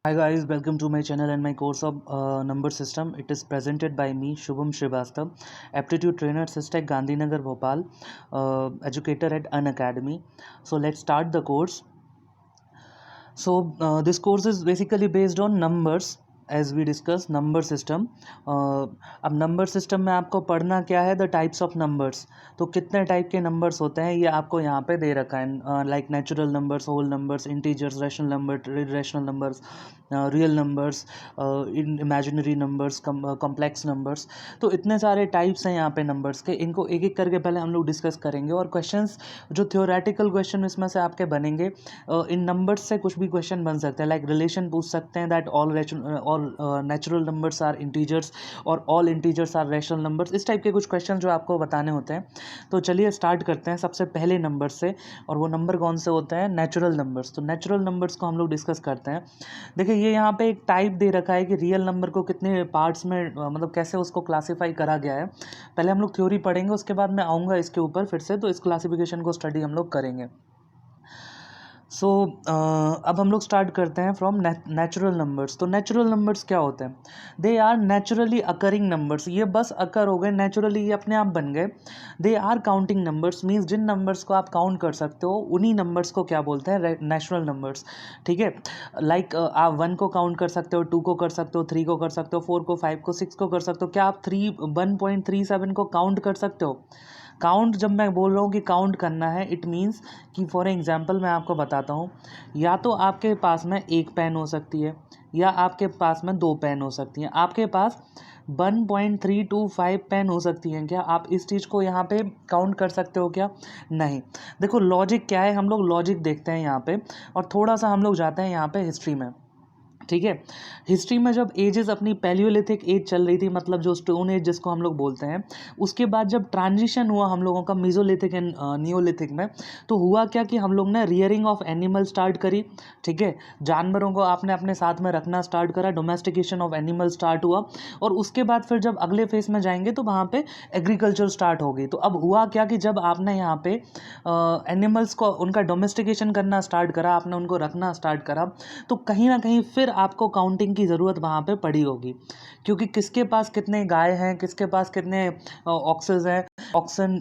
Hi guys, welcome to my channel and my course of number system. It is presented by me, Shubham Srivastav, aptitude trainer, SysTech, Gandhinagar, Bhopal, educator at An Academy. So let's start the course. So this course is basically based on numbers as we discuss number system. अब number system में आपको पढ़ना क्या है, the types of numbers. तो कितने type के numbers होते हैं ये आपको यहाँ पे दे रखा है, like natural numbers, whole numbers, integers, rational number, irrational numbers, real numbers, imaginary numbers, complex numbers. तो इतने सारे टाइप्स हैं यहाँ पे नंबर्स के. इनको एक एक करके पहले हम लोग डिस्कस करेंगे और क्वेश्चंस जो थ्योरेटिकल क्वेश्चन इसमें से आपके बनेंगे, इन नंबर्स से कुछ भी क्वेश्चन बन सकते हैं. लाइक रिलेशन पूछ सकते हैं that all natural numbers are integers और all integers are rational numbers. इस टाइप के कुछ क्वेश्चन जो आपको बताने होते हैं. तो चलिए स्टार्ट करते हैं सबसे पहले नंबर से. और वो नंबर कौन से होते हैं? Natural numbers. तो नेचुरल नंबर्स को हम लोग डिस्कस करते हैं. देखिए ये यहाँ पे एक टाइप दे रखा है कि रियल नंबर को कितने पार्ट्स में मतलब कैसे उसको क्लासीफाई करा गया है. पहले हम लोग थ्योरी पढ़ेंगे, उसके बाद मैं आऊँगा इसके ऊपर फिर से, तो इस क्लासिफिकेशन को स्टडी हम लोग करेंगे. सो अब हम लोग स्टार्ट करते हैं फ्रॉम नेचुरल नंबर्स. तो नेचुरल नंबर्स क्या होते हैं? They are naturally occurring numbers. ये बस अकर हो गए, नेचुरली ये अपने आप बन गए. They are counting numbers, means जिन नंबर्स को आप काउंट कर सकते हो उन्हीं नंबर्स को क्या बोलते हैं? Natural numbers. ठीक है. लाइक आप 1 को काउंट कर सकते हो, 2 को कर सकते हो, 3 को कर सकते हो, 4 को, 5 को, 6 को कर सकते हो. क्या आप 1.37 को काउंट कर सकते हो? काउंट जब मैं बोल रहा हूँ कि काउंट करना है, इट मीन्स कि फॉर एग्जांपल मैं आपको बताता हूँ. या तो आपके पास में एक पेन हो सकती है या आपके पास में 2 पेन हो सकती हैं. आपके पास 1.325 पेन हो सकती हैं. क्या आप इस चीज़ को यहाँ पे काउंट कर सकते हो क्या? नहीं. देखो लॉजिक क्या है, हम लोग लॉजिक देखते हैं यहाँ पे और थोड़ा सा हम लोग जाते हैं यहाँ पे हिस्ट्री में. ठीक है. हिस्ट्री में जब एजेस अपनी पैलियोलिथिक एज चल रही थी, मतलब जो स्टोन एज जिसको हम लोग बोलते हैं, उसके बाद जब ट्रांजिशन हुआ हम लोगों का मीजोलिथिक एंड नियोलिथिक में, तो हुआ क्या कि हम लोग ने रियरिंग ऑफ एनिमल स्टार्ट करी. ठीक है. जानवरों को आपने अपने साथ में रखना स्टार्ट करा, डोमेस्टिकेशन ऑफ एनिमल स्टार्ट हुआ. और उसके बाद फिर जब अगले फेज में जाएंगे तो वहाँ पे एग्रीकल्चर स्टार्ट हो गई. तो अब हुआ क्या कि जब आपने यहाँ पे एनिमल्स को उनका डोमेस्टिकेशन करना स्टार्ट करा, आपने उनको रखना स्टार्ट करा, तो कहीं ना कहीं फिर आपको काउंटिंग की ज़रूरत वहाँ पे पड़ी होगी. क्योंकि किसके पास कितने गाय हैं, किसके पास कितने ऑक्सेस हैं, ऑक्सन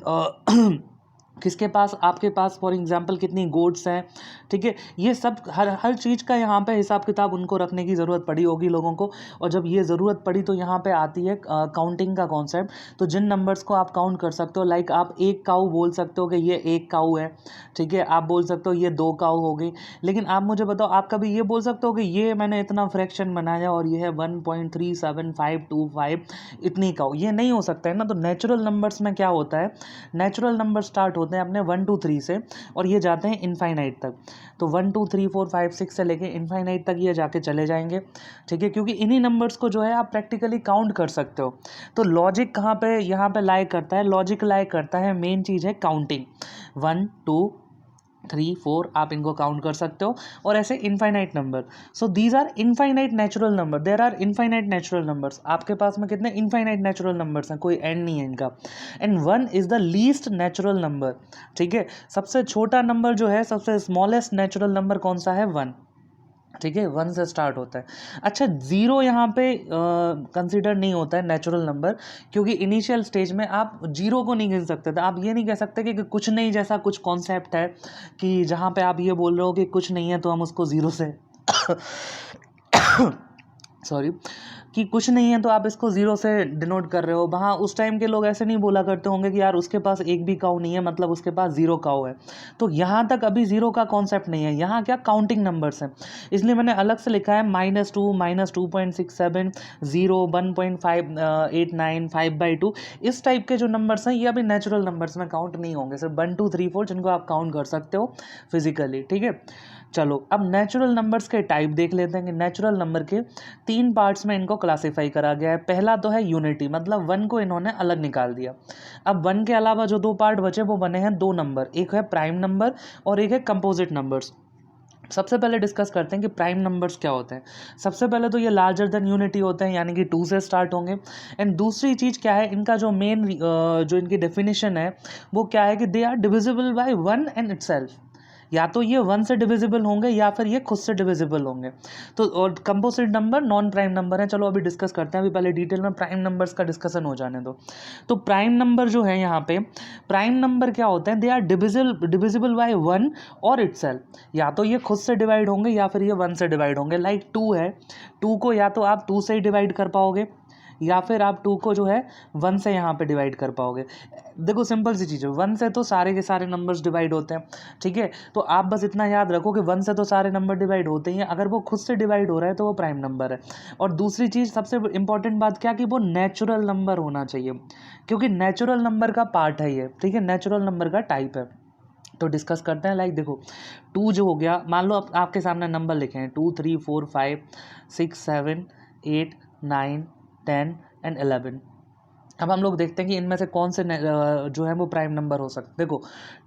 किसके पास, आपके पास फॉर एग्जांपल कितनी गोड्स हैं. ठीक है. ये सब हर हर चीज़ का यहाँ पे हिसाब किताब उनको रखने की ज़रूरत पड़ी होगी लोगों को. और जब ये ज़रूरत पड़ी तो यहाँ पे आती है काउंटिंग का कॉन्सेप्ट. तो जिन नंबर्स को आप काउंट कर सकते हो, लाइक आप एक काऊ बोल सकते हो कि ये एक काऊ है. ठीक है. आप बोल सकते हो ये 2 काऊ हो गई. लेकिन आप मुझे बताओ, आप कभी ये बोल सकते हो कि ये मैंने इतना फ्रैक्शन बनाया और ये है 1.37525 इतनी काऊ? ये नहीं हो सकता है ना. तो नेचुरल नंबर्स में क्या होता है, नेचुरल नंबर स्टार्ट होते हैं अपने 1 2 3 से और ये जाते हैं इनफाइनाइट तक. तो 1 2 3 4 5 6 से लेके इनफाइनाइट तक ये जाके चले जाएंगे. ठीक है. क्योंकि इन्हीं नंबर्स को जो है आप प्रैक्टिकली काउंट कर सकते हो. तो लॉजिक कहाँ पे यहाँ पे लाई करता है? लॉजिक लाई करता है, मेन चीज़ है काउंटिंग. 1 2 3 4 आप इनको काउंट कर सकते हो और ऐसे infinite number. So these are infinite natural number. There are infinite natural numbers. आपके पास में कितने इनफाइनाइट नेचुरल नंबर्स हैं? कोई एंड नहीं है इनका. And 1 is the least natural number. ठीक है. सबसे छोटा नंबर जो है, सबसे स्मॉलेस्ट नेचुरल नंबर कौन सा है? 1. ठीक है. 1 से स्टार्ट होता है. अच्छा, 0 यहाँ पे कंसिडर नहीं होता है नेचुरल नंबर, क्योंकि इनिशियल स्टेज में आप 0 को नहीं गिन सकते थे. आप ये नहीं कह सकते कि कुछ नहीं जैसा कुछ कॉन्सेप्ट है कि जहाँ पे आप ये बोल रहे हो कि कुछ नहीं है तो हम उसको 0 से सॉरी, कि कुछ नहीं है तो आप इसको 0 से डिनोट कर रहे हो. वहाँ उस टाइम के लोग ऐसे नहीं बोला करते होंगे कि यार उसके पास एक भी काऊ नहीं है मतलब उसके पास 0 काऊ है. तो यहाँ तक अभी 0 का कॉन्सेप्ट नहीं है. यहाँ क्या काउंटिंग नंबर्स हैं, इसलिए मैंने अलग से लिखा है -2 -2.67 0 1.589 5/2. इस टाइप के जो नंबर्स हैं ये अभी नेचुरल नंबर्स में काउंट नहीं होंगे. सिर्फ 1 2 3 4 जिनको आप काउंट कर सकते हो फिजिकली. ठीक है. चलो अब नेचुरल नंबर्स के टाइप देख लेते हैं कि नेचुरल नंबर के 3 पार्ट्स में इनको क्लासीफाई करा गया है. पहला तो है यूनिटी, मतलब 1 को इन्होंने अलग निकाल दिया. अब 1 के अलावा जो 2 पार्ट बचे वो बने हैं 2 नंबर, एक है प्राइम नंबर और एक है कंपोजिट नंबर्स. सबसे पहले डिस्कस करते हैं कि प्राइम नंबर्स क्या होते हैं. सबसे पहले तो ये लार्जर देन यूनिटी होते हैं, यानी कि 2 से स्टार्ट होंगे. एंड दूसरी चीज़ क्या है, इनका जो मेन जो इनकी डेफिनेशन है वो क्या है कि they are divisible by 1 and itself. या तो ये 1 से डिविजिबल होंगे या फिर ये खुद से डिविजिबल होंगे। तो और composite number non prime number है। चलो अभी डिस्कस करते हैं, अभी पहले डिटेल में प्राइम नंबर्स का डिस्कशन हो जाने दो। तो प्राइम नंबर जो है यहाँ पे, प्राइम नंबर क्या होते हैं, दे आर डिविजिबल बाय 1 और इटसेल्फ। या तो ये खुद से डिवाइड होंगे या फिर ये 1 से डिवाइड होंगे। लाइक 2 है, 2 को या तो आप 2 से ही डिवाइड कर पाओगे या फिर आप 2 को जो है 1 से यहाँ पे डिवाइड कर पाओगे। देखो सिंपल सी चीज़ है, 1 से तो सारे के सारे नंबर्स डिवाइड होते हैं, ठीक है। तो आप बस इतना याद रखो कि 1 से तो सारे नंबर डिवाइड होते ही हैं, अगर वो खुद से डिवाइड हो रहा है तो वो प्राइम नंबर है। और दूसरी चीज़ सबसे इंपॉर्टेंट बात क्या, कि वो नेचुरल नंबर होना चाहिए, क्योंकि नेचुरल नंबर का पार्ट है ये, ठीक है, नेचुरल नंबर का टाइप है। तो डिस्कस करते हैं। लाइक देखो 2 जो हो गया, मान लो आपके सामने नंबर लिखे हैं 2 3 4 5 6 7 8 9 10 एंड 11। अब हम लोग देखते हैं कि इनमें से कौन से जो है वो प्राइम नंबर हो सकते हैं। देखो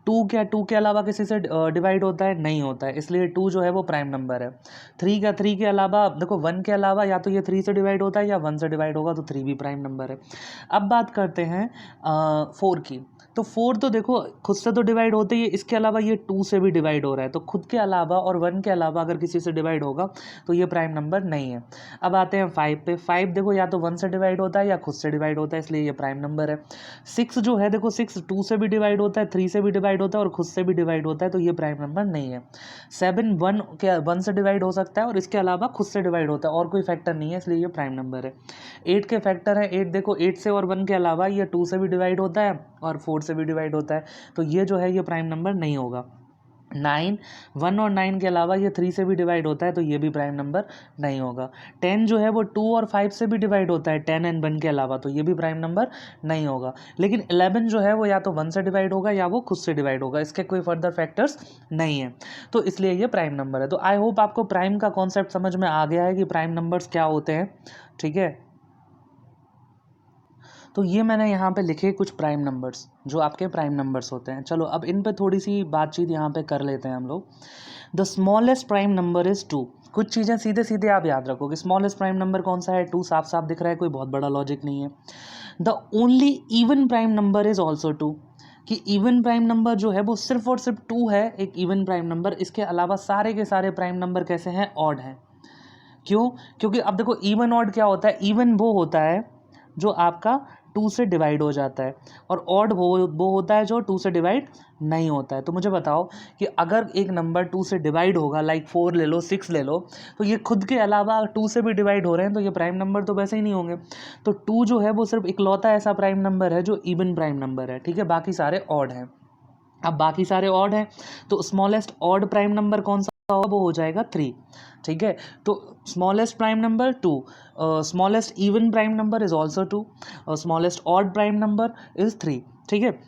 2 के अलावा किसी से डिवाइड होता है, नहीं होता है, इसलिए 2 जो है वो प्राइम नंबर है। 3 के अलावा, देखो 1 के अलावा या तो ये 3 से डिवाइड होता है या 1 से डिवाइड होगा, तो 3 भी प्राइम नंबर है। अब बात करते हैं 4 की। तो 4 तो देखो खुद से तो डिवाइड होते ही है, इसके अलावा ये 2 से भी डिवाइड हो रहा है, तो खुद के अलावा और 1 के अलावा अगर किसी से डिवाइड होगा तो ये प्राइम नंबर नहीं है। अब आते हैं 5 पे। 5 देखो या तो 1 से डिवाइड होता है या खुद से डिवाइड होता है, इसलिए ये प्राइम नंबर है। 6 जो है, देखो 6 2 से भी डिवाइड होता है, 3 से भी डिवाइड होता है और खुद से भी डिवाइड होता है, तो ये प्राइम नंबर नहीं है। 7 1 से डिवाइड हो सकता है और इसके अलावा खुद से डिवाइड होता है और कोई फैक्टर नहीं है, इसलिए ये प्राइम नंबर है। 8 के फैक्टर है। 8 देखो 8 से और 1 के अलावा ये 2 से भी डिवाइड होता है और 4 से भी डिवाइड होता है, तो ये जो है ये प्राइम नंबर नहीं होगा। 9 1 और 9 के अलावा ये 3 से भी डिवाइड होता है, तो ये भी प्राइम नंबर नहीं होगा। 10 जो है वो 2 और 5 से भी डिवाइड होता है, 10 एंड 1 के अलावा, तो ये भी प्राइम नंबर नहीं होगा। लेकिन 11 जो है वो या तो 1 से डिवाइड होगा या वो खुद से डिवाइड होगा, इसके कोई फर्दर फैक्टर्स नहीं है, तो इसलिए ये प्राइम नंबर है। तो आई होप आपको प्राइम का कॉन्सेप्ट समझ में आ गया है कि प्राइम नंबर्स क्या होते हैं, ठीक है। तो ये मैंने यहाँ पे लिखे कुछ प्राइम नंबर्स जो आपके प्राइम नंबर्स होते हैं। चलो अब इन पे थोड़ी सी बातचीत यहाँ पे कर लेते हैं हम लोग। The smallest prime number is 2। कुछ चीज़ें सीधे सीधे आप याद रखोगे। स्मॉलेस्ट प्राइम नंबर कौन सा है, 2, साफ साफ दिख रहा है, कोई बहुत बड़ा लॉजिक नहीं है। The only even prime number is also 2, कि इवन प्राइम नंबर जो है वो सिर्फ और सिर्फ 2 है, एक इवन प्राइम नंबर। इसके अलावा सारे के सारे प्राइम नंबर कैसे हैं, ऑड हैं। क्यों, क्योंकि अब देखो इवन ऑड क्या होता है, इवन वो होता है जो आपका 2 से डिवाइड हो जाता है और ऑड वो होता है जो 2 से डिवाइड नहीं होता है। तो मुझे बताओ कि अगर एक नंबर 2 से डिवाइड होगा, लाइक 4 ले लो, 6 ले लो, तो ये खुद के अलावा 2 से भी डिवाइड हो रहे हैं, तो ये प्राइम नंबर तो वैसे ही नहीं होंगे। तो 2 जो है वो सिर्फ इकलौता ऐसा प्राइम नंबर है जो इवन प्राइम नंबर है, ठीक है, बाकी सारे ऑड हैं। अब बाकी सारे ऑड हैं, तो स्मॉलेस्ट ऑड प्राइम नंबर कौन सा होगा, वो हो जाएगा 3, ठीक है। तो smallest prime number 2, smallest even prime number is also 2, smallest odd prime number is 3, ठीक है।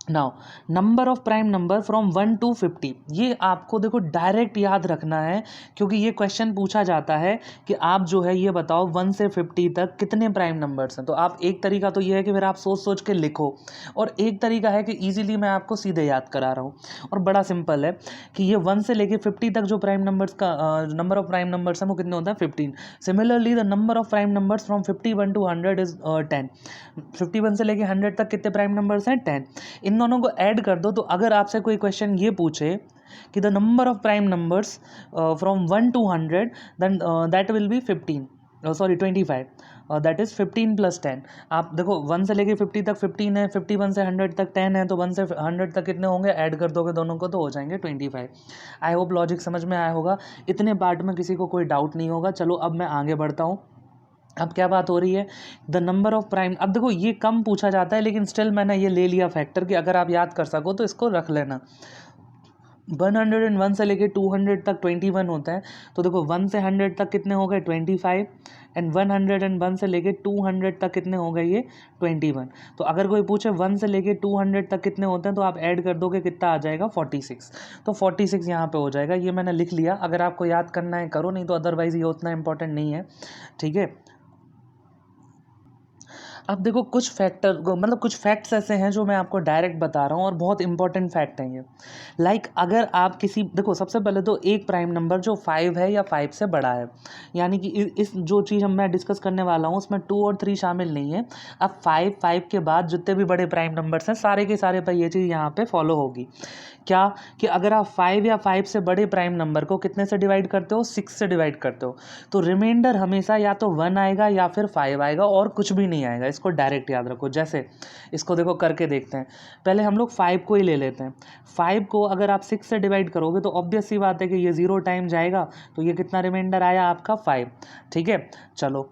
Now number of prime number from 1 to 50, ये आपको देखो डायरेक्ट याद रखना है, क्योंकि ये क्वेश्चन पूछा जाता है कि आप जो है ये बताओ 1 से 50 तक कितने प्राइम नंबर्स हैं। तो आप एक तरीका तो ये है कि फिर आप सोच सोच के लिखो, और एक तरीका है कि ईजिली मैं आपको सीधे याद करा रहा हूँ, और बड़ा सिंपल है कि ये 1 से लेके 50 तक जो प्राइम नंबर्स का नंबर ऑफ प्राइम नंबर्स हैं वो कितने होता है, 15। Similarly the number of prime numbers from 51 to 100 is 10। 51 से लेके 100 तक कितने प्राइम नंबर्स हैं, 10। इन दोनों को ऐड कर दो, तो अगर आपसे कोई क्वेश्चन ये पूछे कि the number of prime numbers from 1 to 100, then that will be 25, that is 15 + 10। आप देखो 1 से लेके 50 तक 15 है, 51 से 100 तक 10 है, तो 1 से 100 तक कितने होंगे, ऐड कर दोगे दोनों को तो हो जाएंगे 25। आई होप लॉजिक समझ में आया होगा, इतने पार्ट में किसी को कोई डाउट नहीं होगा। चलो अब मैं आगे बढ़ता हूँ। अब क्या बात हो रही है, द नंबर ऑफ प्राइम। अब देखो ये कम पूछा जाता है, लेकिन स्टिल मैंने ये ले लिया फैक्टर कि अगर आप याद कर सको तो इसको रख लेना। 101 से लेके 200 तक 21 होता है, तो देखो 1 से 100 तक कितने हो गए, 25, एंड 101 से लेके 200 तक कितने हो गए, ये 21। तो अगर कोई पूछे 1 से लेके 200 तक कितने होते हैं, तो आप ऐड कर दोगे, कितना आ जाएगा, 46। तो 46 यहाँ पे हो जाएगा, ये मैंने लिख लिया। अगर आपको याद करना है करो, नहीं तो अदरवाइज़ ये उतना इंपॉर्टेंट नहीं है, ठीक है। अब देखो कुछ फैक्टर मतलब कुछ फैक्ट्स ऐसे हैं जो मैं आपको डायरेक्ट बता रहा हूँ और बहुत इंपॉर्टेंट फैक्ट हैं ये। लाइक अगर आप किसी देखो सबसे पहले तो एक प्राइम नंबर जो 5 है या 5 से बड़ा है, यानी कि इस जो चीज़ हम मैं डिस्कस करने वाला हूँ उसमें 2 और 3 शामिल नहीं है। अब 5 के बाद जितने भी बड़े प्राइम नंबर्स हैं सारे के सारे पर ये चीज़ यहाँ पे फॉलो होगी। क्या कि अगर आप 5 या 5 से बड़े प्राइम नंबर को कितने से डिवाइड करते हो, 6 से डिवाइड करते हो, तो रिमाइंडर हमेशा या तो 1 आएगा या फिर 5 आएगा और कुछ भी नहीं आएगा। इसको डायरेक्ट याद रखो। जैसे इसको देखो करके देखते हैं। पहले हम लोग 5 को ही ले लेते हैं। 5 को अगर आप 6 से डिवाइड करोगे तो ऑब्वियस सी बात है कि ये 0 टाइम जाएगा, तो ये कितना रिमाइंडर आया आपका 5। ठीक है, चलो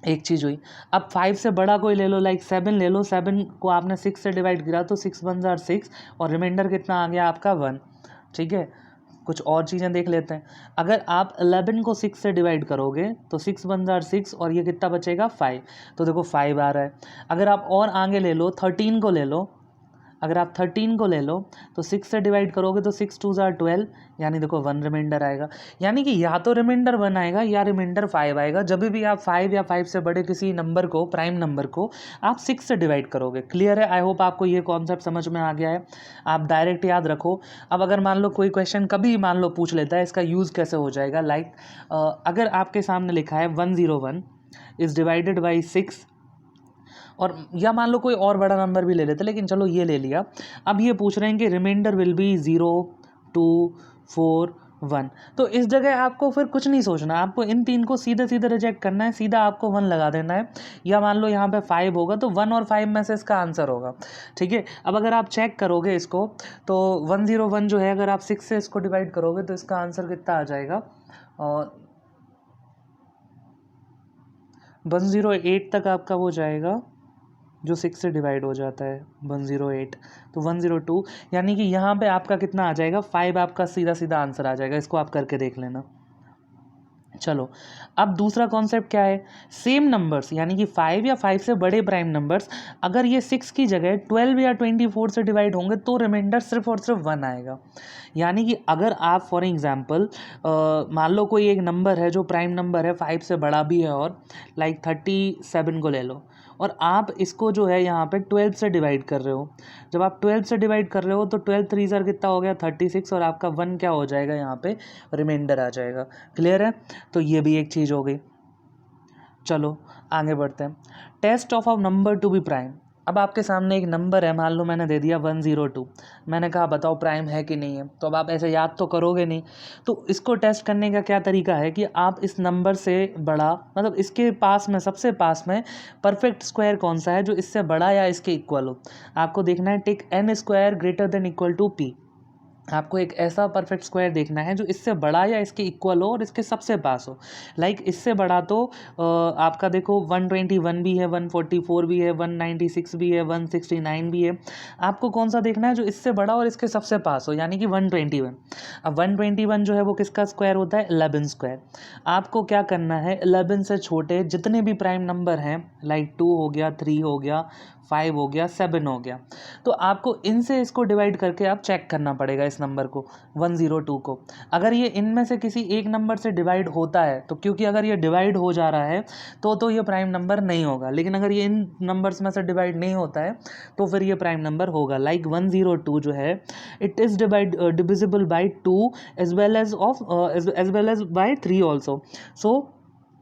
एक चीज़ हुई। अब 5 से बड़ा कोई ले लो, लाइक 7 ले लो। 7 को आपने 6 से डिवाइड किया तो 6 1 जार 6 और रिमाइंडर कितना आ गया आपका 1। ठीक है, कुछ और चीज़ें देख लेते हैं। अगर आप 11 को 6 से डिवाइड करोगे तो 6 1 जार 6 और ये कितना बचेगा 5। तो देखो 5 आ रहा है। अगर आप और आगे ले लो, 13 को ले लो। अगर आप 13 को ले लो तो 6 से डिवाइड करोगे तो 6 2 जार 12, यानी देखो 1 रिमाइंडर आएगा। यानी कि या तो रिमाइंडर 1 आएगा या रिमाइंडर 5 आएगा जब भी आप 5 या 5 से बड़े किसी नंबर को, प्राइम नंबर को आप 6 से डिवाइड करोगे। क्लियर है? आई होप आपको ये कॉन्सेप्ट समझ में आ गया है। आप डायरेक्ट याद रखो। अब अगर मान लो कोई क्वेश्चन कभी मान लो पूछ लेता है, इसका यूज़ कैसे हो जाएगा। लाइक अगर आपके सामने लिखा है 101 इज़ डिवाइडेड बाई 6, और या मान लो कोई और बड़ा नंबर भी ले लेते, लेकिन चलो ये ले लिया। अब ये पूछ रहे हैं कि रिमाइंडर विल बी 0 2 4 1। तो इस जगह आपको फिर कुछ नहीं सोचना, आपको इन 3 को सीधे सीधे रिजेक्ट करना है, सीधा आपको 1 लगा देना है। या मान लो यहाँ पे 5 होगा तो 1 और 5 में से इसका आंसर होगा। ठीक है, अब अगर आप चेक करोगे इसको तो 101 जो है अगर आप 6 से इसको डिवाइड करोगे तो इसका आंसर कितना आ जाएगा, और 108 तक आपका वो जाएगा जो 6 से डिवाइड हो जाता है 108। तो 102, यानी कि यहाँ पे आपका कितना आ जाएगा 5, आपका सीधा सीधा आंसर आ जाएगा। इसको आप करके देख लेना। चलो अब दूसरा कॉन्सेप्ट क्या है। सेम नंबर्स यानी कि 5 या 5 से बड़े प्राइम नंबर्स अगर ये 6 की जगह 12 या 24 से डिवाइड होंगे तो रिमाइंडर सिर्फ और सिर्फ 1 आएगा। यानी कि अगर आप फॉर एग्जांपल मान लो कोई एक नंबर है जो प्राइम नंबर है, 5 से बड़ा भी है, और लाइक 37 को ले लो, और आप इसको जो है यहाँ पे 12 से डिवाइड कर रहे हो। जब आप 12 से डिवाइड कर रहे हो तो 12 3 ज़र कितना हो गया 36, और आपका 1 क्या हो जाएगा यहाँ पे रिमाइंडर आ जाएगा। क्लियर है? तो ये भी एक चीज़ हो गई। चलो आगे बढ़ते हैं। Test of a number to be prime. अब आपके सामने एक नंबर है, मान लो मैंने दे दिया 102। मैंने कहा बताओ प्राइम है कि नहीं है। तो अब आप ऐसे याद तो करोगे नहीं। तो इसको टेस्ट करने का क्या तरीका है कि आप इस नंबर से बड़ा, मतलब इसके पास में, सबसे पास में परफेक्ट स्क्वायर कौन सा है जो इससे बड़ा या इसके इक्वल हो। आपको देखना है take n square greater than equal to p। आपको एक ऐसा परफेक्ट स्क्वायर देखना है जो इससे बड़ा या इसके इक्वल हो और इसके सबसे पास हो। लाइक इससे बड़ा तो आपका देखो 121 भी है, 144 भी है, 196 भी है, 169 भी है। आपको कौन सा देखना है जो इससे बड़ा और इसके सबसे पास हो, यानी कि 121। अब 121 जो है वो किसका स्क्वायर होता है 11 स्क्वायर। आपको क्या करना है 11 से छोटे जितने भी प्राइम नंबर हैं, लाइक 2 हो गया, 3 हो गया, 5 हो गया, 7 हो गया, तो आपको इनसे इसको डिवाइड करके आप चेक करना पड़ेगा इस नंबर को 102 को। अगर ये इनमें से किसी एक नंबर से डिवाइड होता है तो, क्योंकि अगर ये डिवाइड हो जा रहा है तो ये प्राइम नंबर नहीं होगा। लेकिन अगर ये इन नंबर्स में से डिवाइड नहीं होता है तो फिर ये प्राइम नंबर होगा। लाइक 102 जो है it is divisible by 2 as well as by 3 also. So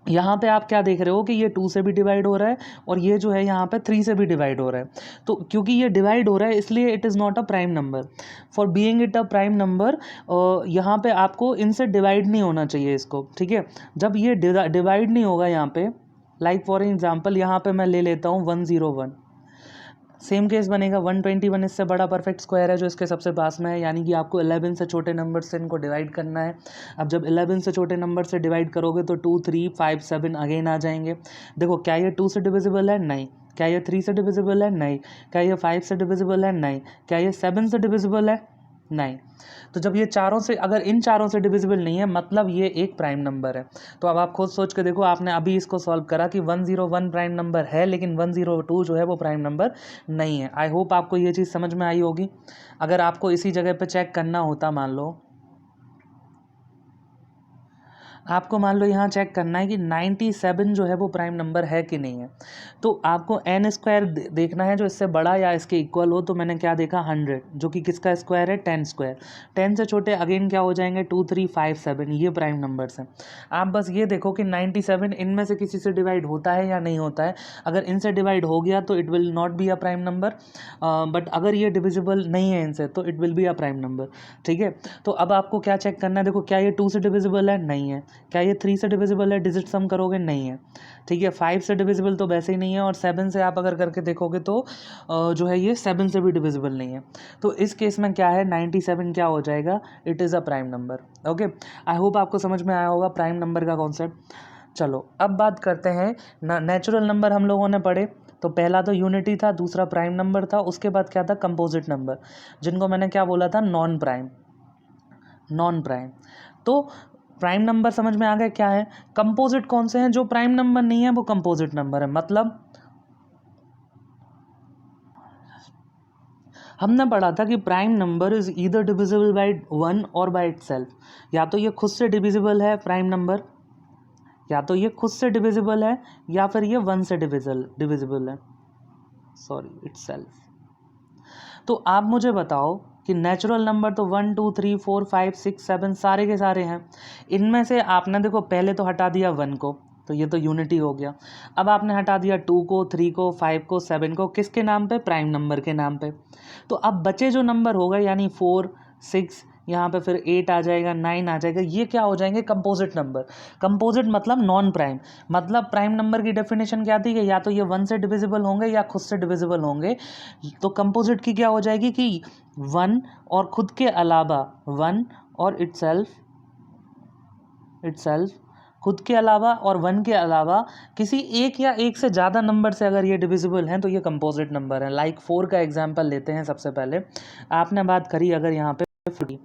यहाँ पे आप क्या देख रहे हो कि ये 2 से भी डिवाइड हो रहा है और ये जो है यहाँ पे 3 से भी डिवाइड हो रहा है। तो क्योंकि ये डिवाइड हो रहा है इसलिए it is not a prime number. For being it a prime number यहाँ पे आपको इनसे डिवाइड नहीं होना चाहिए इसको। ठीक है, जब ये डिवाइड नहीं होगा यहाँ पे, लाइक फॉर एग्जांपल यहाँ पे मैं ले लेता हूँ 101। सेम केस बनेगा 121 इससे बड़ा परफेक्ट स्क्वायर है जो इसके सबसे पास में है, यानी कि आपको 11 से छोटे नंबर से इनको डिवाइड करना है। अब जब 11 से छोटे नंबर से डिवाइड करोगे तो 2 3 5 7 अगेन आ जाएंगे। देखो क्या ये 2 से डिविजिबल है? नहीं। क्या ये 3 से डिविजिबल है? नहीं। क्या ये 5 से डिविजिबल है? नहीं। क्या ये 7 से डिविजिबल है? नहीं। तो जब ये चारों से, अगर इन चारों से डिविजिबल नहीं है मतलब ये एक प्राइम नंबर है। तो अब आप खुद सोच के देखो, आपने अभी इसको सॉल्व करा कि 101 प्राइम नंबर है लेकिन 102 जो है वो प्राइम नंबर नहीं है। आई होप आपको ये चीज़ समझ में आई होगी। अगर आपको इसी जगह पे चेक करना होता, मान लो आपको मान लो यहाँ चेक करना है कि 97 जो है वो प्राइम नंबर है कि नहीं है। तो आपको एन स्क्वायर देखना है जो इससे बड़ा या इसके इक्वल हो। तो मैंने क्या देखा 100, जो कि किसका स्क्वायर है 10 स्क्वायर। 10 से छोटे अगेन क्या हो जाएंगे 2 3 5 7, ये प्राइम नंबर्स हैं। आप बस ये देखो कि 97 इनमें से किसी से डिवाइड होता है या नहीं होता है। अगर इनसे डिवाइड हो गया तो it will not be a prime number, but अगर ये डिविजिबल नहीं है इनसे तो it will be a prime number. ठीक है, तो अब आपको क्या चेक करना है, देखो क्या ये 2 से डिविजिबल है, नहीं है। क्या ये 3 से डिविजिबल है, डिजिट सम करोगे, नहीं है। ठीक है, 5 से डिविजिबल तो वैसे ही नहीं है, और 7 से आप अगर करके देखोगे तो जो है ये 7 से भी डिविजिबल नहीं है। तो इस केस में क्या है 97 क्या हो जाएगा, it is a prime number. Okay, I hope आपको समझ में आया होगा प्राइम नंबर का कॉन्सेप्ट। चलो अब बात करते हैं नेचुरल नंबर हम लोगों ने पढ़े। तो पहला तो यूनिटी था, दूसरा प्राइम नंबर था, उसके बाद क्या था कंपोजिट नंबर, जिनको मैंने क्या बोला था नॉन प्राइम। नॉन प्राइम तो प्राइम नंबर समझ में आ गया क्या है। कंपोजिट कौन से हैं, जो प्राइम नंबर नहीं है वो कंपोजिट नंबर है। मतलब हमने पढ़ा था कि prime number is either divisible by 1 और बाय इटसेल्फ। या तो ये खुद से डिविजिबल है प्राइम नंबर, या तो ये खुद से डिविजिबल है, या फिर ये 1 से डिविजिबल है, सॉरी इटसेल्फ। तो आप मुझे बताओ कि नेचुरल नंबर तो 1 2 3 4 5 6 7 सारे के सारे हैं। इनमें से आपने देखो पहले तो हटा दिया 1 को, तो ये तो यूनिटी हो गया। अब आपने हटा दिया 2 को, 3 को, 5 को, 7 को, किसके नाम पे, प्राइम नंबर के नाम पे। तो अब बचे जो नंबर होगा यानी 4 6, यहाँ पे फिर 8 आ जाएगा, 9 आ जाएगा, ये क्या हो जाएंगे कंपोजिट नंबर। कंपोजिट मतलब नॉन प्राइम। मतलब प्राइम नंबर की डेफिनेशन क्या थी कि या तो ये 1 से डिविजिबल होंगे या खुद से डिविजिबल होंगे। तो कंपोजिट की क्या हो जाएगी कि 1 और खुद के अलावा 1 और इटसेल्फ खुद के अलावा और 1 के अलावा किसी एक या एक से ज़्यादा नंबर से अगर ये डिविजिबल हैं तो ये कंपोजिट नंबर है। लाइक 4 का एग्जांपल लेते हैं। सबसे पहले आपने बात करी अगर यहाँ पे 50,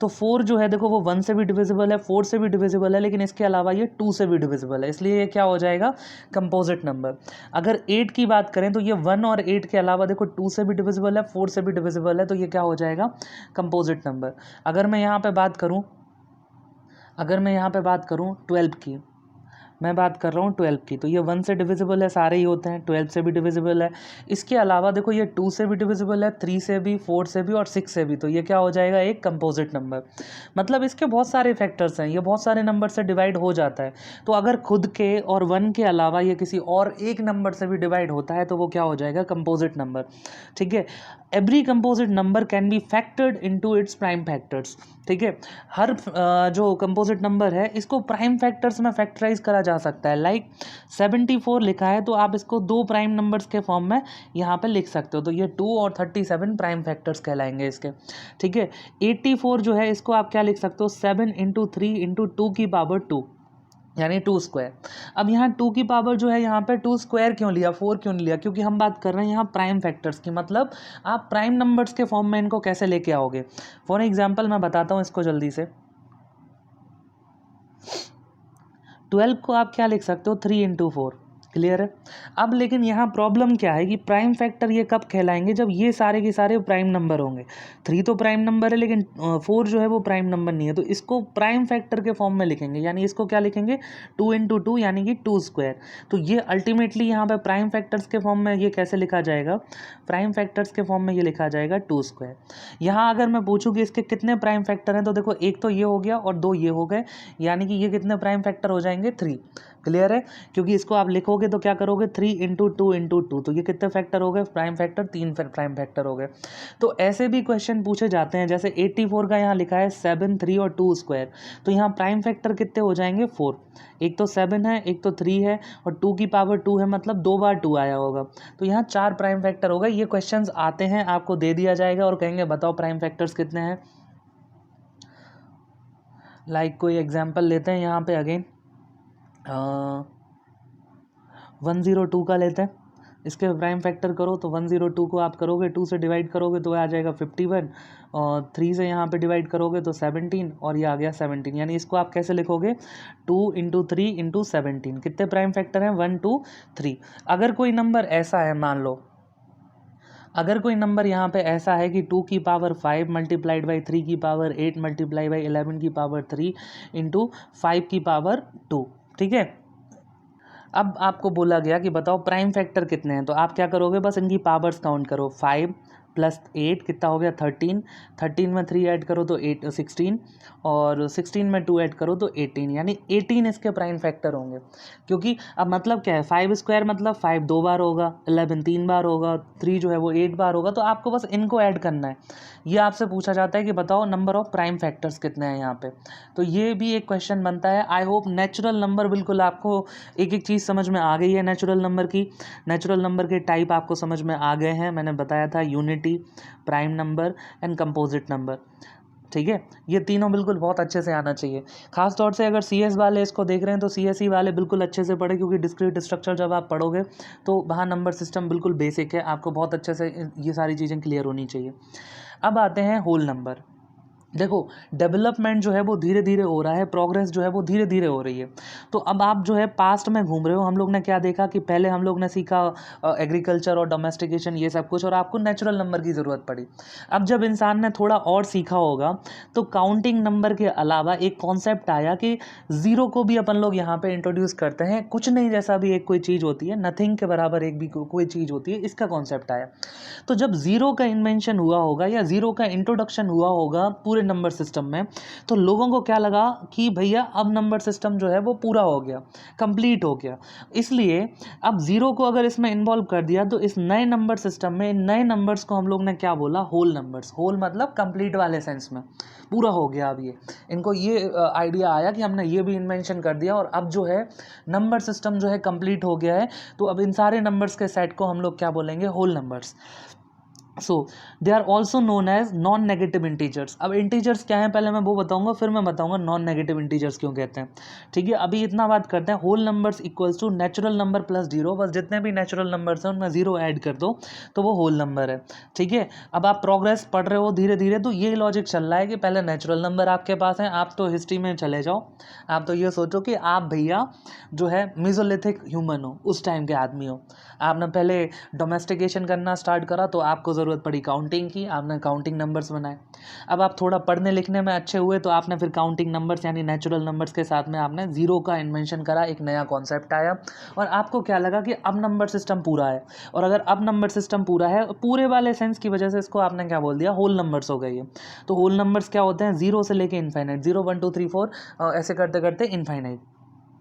तो 4 जो है देखो वो 1 से भी डिविजिबल है, 4 से भी डिविजिबल है, लेकिन इसके अलावा ये 2 से भी डिविजिबल है, इसलिए ये क्या हो जाएगा कंपोजिट नंबर। अगर 8 की बात करें तो ये 1 और 8 के अलावा देखो 2 से भी डिविजिबल है, 4 से भी डिविजिबल है, तो ये क्या हो जाएगा कंपोजिट नंबर। अगर मैं यहाँ पे बात करूँ 12 की, मैं बात कर रहा हूँ 12 की, तो ये 1 से डिविजिबल है, सारे ही होते हैं, 12 से भी डिविजिबल है। इसके अलावा देखो ये 2 से भी डिविजिबल है, 3 से भी, 4 से भी और 6 से भी, तो ये क्या हो जाएगा एक कंपोजिट नंबर। मतलब इसके बहुत सारे फैक्टर्स हैं, ये बहुत सारे नंबर से डिवाइड हो जाता है। तो अगर खुद के और 1 के अलावा ये किसी और एक नंबर से भी डिवाइड होता है तो वो क्या हो जाएगा कंपोजिट नंबर। ठीक है, every composite number can be factored into its prime factors. ठीक है, हर जो कंपोजिट नंबर है इसको प्राइम फैक्टर्स में फैक्टराइज करा जा सकता है। लाइक 74 लिखा है तो आप इसको 2 प्राइम नंबर्स के फॉर्म में यहाँ पे लिख सकते हो, तो ये 2 और 37 प्राइम फैक्टर्स कहलाएंगे इसके। ठीक है, 84 जो है इसको आप क्या लिख सकते हो 7 इंटू 3 इंटू 2 की पावर 2, यानी 2 स्क्वायर। अब यहाँ 2 की पावर जो है यहाँ पे 2 स्क्वायर क्यों लिया, 4 क्यों नहीं लिया, क्योंकि हम बात कर रहे हैं यहाँ प्राइम फैक्टर्स की। मतलब आप प्राइम नंबर्स के फॉर्म में इनको कैसे लेके आओगे। फॉर एग्जांपल मैं बताता हूँ इसको जल्दी से। 12 को आप क्या लिख सकते हो 3 इंटू 4, क्लियर है। अब लेकिन यहाँ प्रॉब्लम क्या है कि प्राइम फैक्टर ये कब कहलाएंगे, जब ये सारे के सारे प्राइम नंबर होंगे। 3 तो प्राइम नंबर है लेकिन 4 जो है वो प्राइम नंबर नहीं है, तो इसको प्राइम फैक्टर के फॉर्म में लिखेंगे, यानी इसको क्या लिखेंगे 2 इंटू 2 यानी कि 2 स्क्वायर। तो ये अल्टीमेटली यहाँ पे प्राइम फैक्टर्स के फॉर्म में ये कैसे लिखा जाएगा, प्राइम फैक्टर्स के फॉर्म में ये लिखा जाएगा 2 स्क्वायर। यहाँ अगर मैं पूछूँ कि इसके कितने प्राइम फैक्टर हैं, तो देखो एक तो ये हो गया और 2 ये हो गए, यानी कि ये कितने प्राइम फैक्टर हो जाएंगे 3, क्लियर है। क्योंकि इसको आप लिखोगे तो क्या करोगे 3 इंटू 2 इंटू 2, तो ये कितने फैक्टर हो गए प्राइम फैक्टर, 3 प्राइम फैक्टर हो गए। तो ऐसे भी क्वेश्चन पूछे जाते हैं, जैसे 84 का यहाँ लिखा है 7 3 और 2 स्क्वायर, तो यहाँ प्राइम फैक्टर कितने हो जाएंगे 4। एक तो 7 है, एक तो 3 है और 2 की पावर 2 है, मतलब 2 बार 2 आया होगा, तो यहाँ 4 प्राइम फैक्टर हो गए। ये क्वेश्चंस आते हैं, आपको दे दिया जाएगा और कहेंगे बताओ प्राइम फैक्टर्स कितने हैं। लाइक कोई एग्जाम्पल लेते हैं यहाँ पे अगेन 102 का लेते हैं। इसके प्राइम फैक्टर करो तो 102 को आप करोगे 2 से डिवाइड करोगे तो आ जाएगा 51, और 3 से यहाँ पे डिवाइड करोगे तो 17, और ये आ गया 17। यानी इसको आप कैसे लिखोगे 2 इंटू 3 इंटू 17। कितने प्राइम फैक्टर हैं 1 2 3। अगर कोई नंबर ऐसा है, मान लो अगर कोई नंबर यहाँ पे ऐसा है कि 2 की पावर 5 मल्टीप्लाइड बाई 3 की पावर 8 मल्टीप्लाई बाई 11 की पावर 3 इंटू 5 की पावर 2, ठीक है। अब आपको बोला गया कि बताओ प्राइम फैक्टर कितने हैं, तो आप क्या करोगे, बस इनकी पावर्स काउंट करो। 5 प्लस 8 कितना हो गया 13, 13 में 3 ऐड करो तो 16, और 16 में 2 ऐड करो तो 18, यानी 18 इसके प्राइम फैक्टर होंगे। क्योंकि अब मतलब क्या है, 5 स्क्वायर मतलब 5 2 बार होगा, 11 3 बार होगा, 3 जो है वो 8 बार होगा, तो आपको बस इनको ऐड करना है। ये आपसे पूछा जाता है कि बताओ नंबर ऑफ प्राइम फैक्टर्स कितने हैं यहाँ पे, तो ये भी एक क्वेश्चन बनता है। आई होप नेचुरल नंबर बिल्कुल आपको एक एक चीज़ समझ में आ गई है। नेचुरल नंबर की, नेचुरल नंबर के टाइप आपको समझ में आ गए हैं। मैंने बताया था unity, prime number and composite number, ठीक है। ये तीनों बिल्कुल बहुत अच्छे से आना चाहिए। खास तौर से अगर सीएस वाले इसको देख रहे हैं तो सीएसई वाले बिल्कुल अच्छे से पढ़े, क्योंकि डिस्क्रीट स्ट्रक्चर जब आप पढ़ोगे तो वहाँ नंबर सिस्टम बिल्कुल बेसिक है, आपको बहुत अच्छे से ये सारी चीज़ें क्लियर होनी चाहिए। अब आते हैं होल नंबर। देखो डेवलपमेंट जो है वो धीरे धीरे हो रहा है, प्रोग्रेस जो है वो धीरे धीरे हो रही है। तो अब आप जो है पास्ट में घूम रहे हो। हम लोग ने क्या देखा कि पहले हम लोग ने सीखा एग्रीकल्चर और डोमेस्टिकेशन ये सब कुछ, और आपको नेचुरल नंबर की ज़रूरत पड़ी। अब जब इंसान ने थोड़ा और सीखा होगा तो काउंटिंग नंबर के अलावा एक कॉन्सेप्ट आया कि ज़ीरो को भी अपन लोग यहाँ पे इंट्रोड्यूस करते हैं। कुछ नहीं जैसा भी एक कोई चीज़ होती है, नथिंग के बराबर एक भी कोई चीज़ होती है, इसका कॉन्सेप्ट आया। तो जब ज़ीरो का इन्वेंशन हुआ होगा या ज़ीरो का इंट्रोडक्शन हुआ होगा पूरे नंबर सिस्टम में, तो लोगों को क्या लगा कि भैया अब नंबर सिस्टम जो है वो पूरा हो गया, कंप्लीट हो गया। इसलिए अब ज़ीरो को अगर इसमें इन्वॉल्व कर दिया तो इस नए नंबर सिस्टम में इन नए नंबर्स को हम लोग ने क्या बोला, होल नंबर्स। होल मतलब कंप्लीट वाले सेंस में, पूरा हो गया। अब ये इनको ये आइडिया आया कि हमने ये भी इन्वेंशन कर दिया और अब जो है नंबर सिस्टम जो है कंप्लीट हो गया है। तो अब इन सारे नंबर्स के सेट को हम लोग क्या बोलेंगे, whole numbers. So they are also known as non negative integers. अब इंटीजर्स क्या है पहले मैं वो बताऊंगा, फिर मैं बताऊंगा नॉन नेगेटिव इंटीजर्स क्यों कहते हैं, ठीक है। अभी इतना बात करते हैं। Whole numbers equals to natural number plus zero, बस जितने भी नेचुरल नंबर्स हैं उनमें जीरो ऐड कर दो तो वो होल नंबर है, ठीक है। अब आप प्रोग्रेस पढ़ रहे हो धीरे धीरे, तो ये लॉजिक चल रहा है कि पहले नेचुरल नंबर आपके पास हैं। आप तो हिस्ट्री में चले जाओ, आप तो ये सोचो कि आप भैया जो है मेसोलिथिक ह्यूमन हो, उस टाइम के आदमी हो। आपने पहले डोमेस्टिकेशन करना स्टार्ट करा तो आपको ज़रूरत पड़ी काउंटिंग की, आपने काउंटिंग नंबर्स बनाए। अब आप थोड़ा पढ़ने लिखने में अच्छे हुए तो आपने फिर काउंटिंग नंबर्स यानी नेचुरल नंबर्स के साथ में आपने ज़ीरो का इन्वेंशन करा, एक नया कॉन्सेप्ट आया और आपको क्या लगा कि अब नंबर सिस्टम पूरा है। और अगर अब नंबर सिस्टम पूरा है, पूरे वाले सेंस की वजह से इसको आपने क्या बोल दिया, होल नंबर्स हो गए ये। तो होल नंबर्स क्या होते हैं, जीरो से लेके इनफाइनाइट, 0 1 2 3 4 ऐसे करते करते इनफाइनाइट,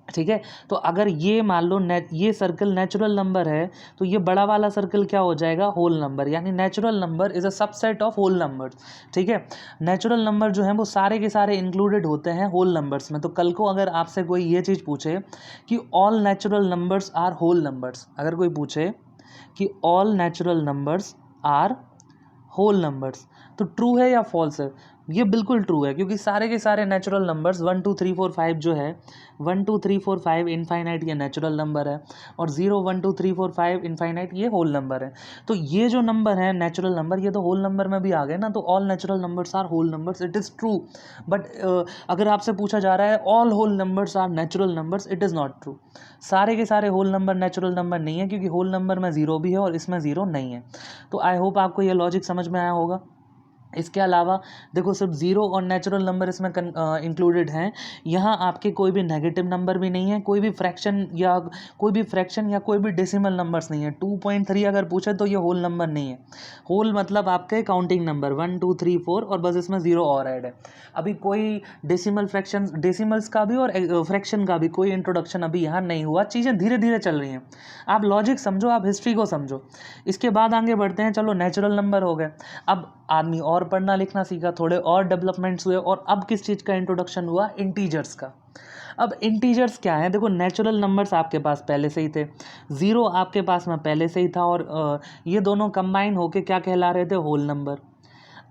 ठीक है। तो अगर ये मान लो ये सर्कल नेचुरल नंबर है तो ये बड़ा वाला सर्कल क्या हो जाएगा, होल नंबर, यानी natural number is a subset of whole numbers, ठीक है। नेचुरल नंबर जो है वो सारे के सारे इंक्लूडेड होते हैं होल नंबर्स में। तो कल को अगर आपसे कोई ये चीज़ पूछे कि all natural numbers are whole numbers, अगर कोई पूछे कि all natural numbers are whole numbers, तो ट्रू है या फॉल्स है, ये बिल्कुल ट्रू है, क्योंकि सारे के सारे नेचुरल नंबर्स 1 2 3 4 5 जो है 1 2 3 4 5 इनफाइनाइट ये नेचुरल नंबर है, और 0 1 2 3 4 5 इनफाइनाइट ये होल नंबर है। तो ये जो नंबर है नेचुरल नंबर, ये तो होल नंबर में भी आ गए ना, तो all natural numbers are whole numbers, it is true. But अगर आपसे पूछा जा रहा है all whole numbers are natural numbers, it is not true. सारे के सारे होल नंबर नेचुरल नंबर नहीं है, क्योंकि होल नंबर में ज़ीरो भी है और इसमें ज़ीरो नहीं है। तो आई होप आपको ये लॉजिक समझ में आया होगा। इसके अलावा देखो सिर्फ ज़ीरो और नेचुरल नंबर इसमें इंक्लूडेड हैं। यहाँ आपके कोई भी नेगेटिव नंबर भी नहीं है, कोई भी फ्रैक्शन या कोई भी डेसिमल नंबर्स नहीं है। 2.3 अगर पूछे तो ये होल नंबर नहीं है। होल मतलब आपके काउंटिंग नंबर 1 2 3 4 और बस इसमें ज़ीरो और ऐड है। अभी कोई डेसिमल्स का भी और फ्रैक्शन का भी कोई इंट्रोडक्शन अभी यहाँ नहीं हुआ। चीज़ें धीरे धीरे चल रही हैं, आप लॉजिक समझो, आप हिस्ट्री को समझो। इसके बाद आगे बढ़ते हैं। चलो नेचुरल नंबर हो गए, अब आदमी और पढ़ना लिखना सीखा, थोड़े और डेवलपमेंट्स हुए, और अब किस चीज़ का इंट्रोडक्शन हुआ, इंटीजर्स का। अब इंटीजर्स क्या है, देखो नेचुरल नंबर्स आपके पास पहले से ही थे, ज़ीरो आपके पास में पहले से ही था, और ये दोनों कंबाइन होके क्या कहला रहे थे, होल नंबर।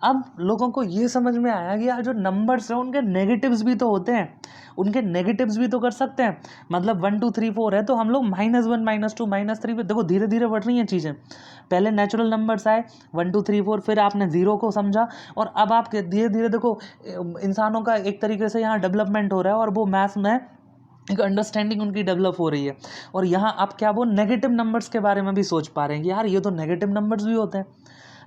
अब लोगों को ये समझ में आया कि यार जो नंबर्स हैं उनके नेगेटिव्स भी तो होते हैं, उनके नेगेटिव्स भी तो कर सकते हैं। मतलब 1 2 3 4 है तो हम लोग -1 -2 -3 पे, देखो धीरे धीरे बढ़ रही हैं चीज़ें। पहले नेचुरल नंबर्स आए 1 2 3 4, फिर आपने ज़ीरो को समझा, और अब आप धीरे धीरे देखो इंसानों का एक तरीके से यहाँ डेवलपमेंट हो रहा है, और वो मैथ्स में एक अंडरस्टैंडिंग उनकी डेवलप हो रही है। और यहाँ आप क्या वो नेगेटिव नंबर्स के बारे में भी सोच पा रहे हैं कि यार ये तो नेगेटिव नंबर्स भी होते हैं।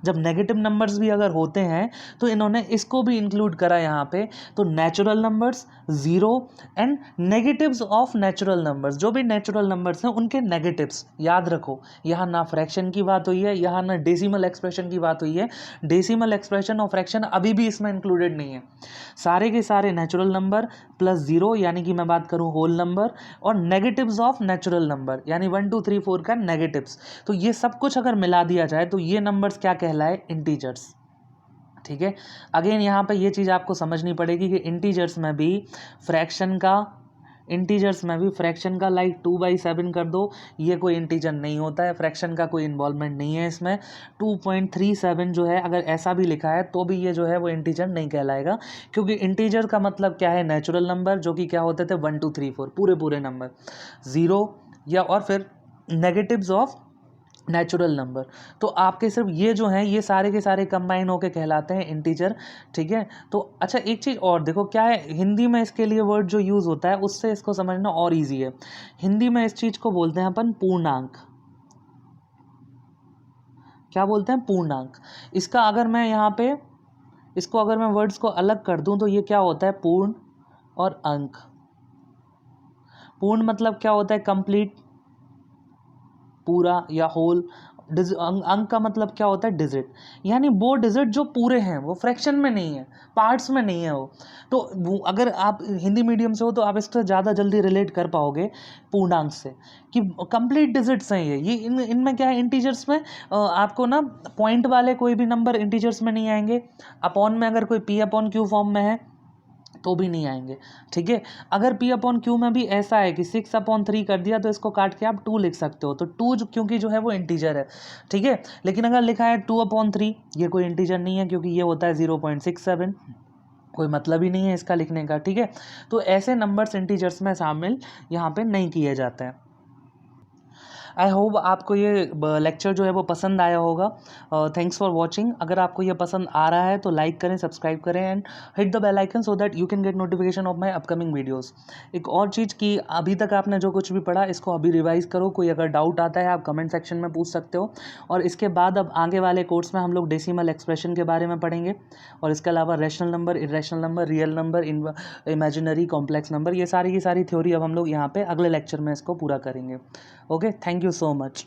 जब नेगेटिव नंबर्स भी अगर होते हैं तो इन्होंने इसको भी इंक्लूड करा यहाँ पे। तो natural numbers, zero and negatives of natural numbers, जो भी नेचुरल नंबर्स हैं उनके नेगेटिव्स। याद रखो, यहाँ ना फ्रैक्शन की बात हुई है, यहाँ ना डेसिमल एक्सप्रेशन की बात हुई है। डेसिमल एक्सप्रेशन और फ्रैक्शन अभी भी इसमें इंक्लूडेड नहीं है। सारे के सारे नेचुरल नंबर प्लस ज़ीरो यानी कि मैं बात करूँ होल नंबर, और नेगेटिव्स ऑफ नेचुरल नंबर यानी 1 2 3 4 का नेगेटिव्स। तो ये सब कुछ अगर मिला दिया जाए तो ये नंबर्स क्या कहलाए? इंटीजर्स। ठीक है। अगेन यहाँ पे ये चीज़ आपको समझनी पड़ेगी कि इंटीजर्स में भी फ्रैक्शन का लाइक 2/7 कर दो, ये कोई इंटीजर नहीं होता है, फ्रैक्शन का कोई इन्वॉल्वमेंट नहीं है इसमें। 2.37 जो है अगर ऐसा भी लिखा है तो भी ये जो है वो इंटीजर नहीं कहलाएगा, क्योंकि इंटीजर का मतलब क्या है? नेचुरल नंबर, जो कि क्या होते थे 1 2 3 4 पूरे नंबर, ज़ीरो या और फिर नेगेटिव्स ऑफ नेचुरल नंबर। तो आपके सिर्फ ये जो हैं ये सारे के सारे कंबाइन होके कहलाते हैं इंटीजर। ठीक है। तो अच्छा एक चीज़ और देखो क्या है, हिंदी में इसके लिए वर्ड जो यूज़ होता है उससे इसको समझना और इजी है। हिंदी में इस चीज़ को बोलते हैं अपन पूर्णांक। क्या बोलते हैं? पूर्णांक। इसका अगर मैं यहाँ पे इसको अगर मैं वर्ड्स को अलग कर दूं तो ये क्या होता है? पूर्ण और अंक। पूर्ण मतलब क्या होता है? कंप्लीट, पूरा या होल। अंक का मतलब क्या होता है? डिजिट, यानी वो डिजिट जो पूरे हैं, वो फ्रैक्शन में नहीं है, पार्ट्स में नहीं है वो। तो अगर आप हिंदी मीडियम से हो तो आप इससे ज़्यादा जल्दी रिलेट कर पाओगे पूर्णांक से कि कंप्लीट डिजिट्स हैं ये इनमें क्या है? इंटीजर्स में आपको ना पॉइंट वाले कोई भी नंबर इंटीजर्स में नहीं आएंगे। अपॉन में अगर कोई P/Q फॉर्म में है तो भी नहीं आएंगे। ठीक है। अगर P/Q में भी ऐसा है कि 6/3 कर दिया तो इसको काट के आप 2 लिख सकते हो, तो 2 क्योंकि जो है वो इंटीजर है। ठीक है। लेकिन अगर लिखा है 2/3, ये कोई इंटीजर नहीं है क्योंकि ये होता है 0.67, कोई मतलब ही नहीं है इसका लिखने का। ठीक है। तो ऐसे नंबर्स इंटीजर्स में शामिल यहाँ पे नहीं किए जाते हैं। आई होप आपको ये लेक्चर जो है वो पसंद आया होगा। Thanks for watching. अगर आपको ये पसंद आ रहा है तो लाइक करें, सब्सक्राइब करें and hit the bell icon so that you can get notification of my upcoming videos. एक और चीज़ कि अभी तक आपने जो कुछ भी पढ़ा इसको अभी रिवाइज करो। कोई अगर डाउट आता है आप कमेंट सेक्शन में पूछ सकते हो। और इसके बाद अब आगे वाले कोर्स में हम लोग डेसिमल एक्सप्रेशन के बारे में पढ़ेंगे, और इसके अलावा rational number, irrational number, real number, imaginary, complex number, ये सारी की सारी थ्योरी अब हम लोग यहाँ पे अगले लेक्चर में इसको पूरा करेंगे। Okay, thank you so much.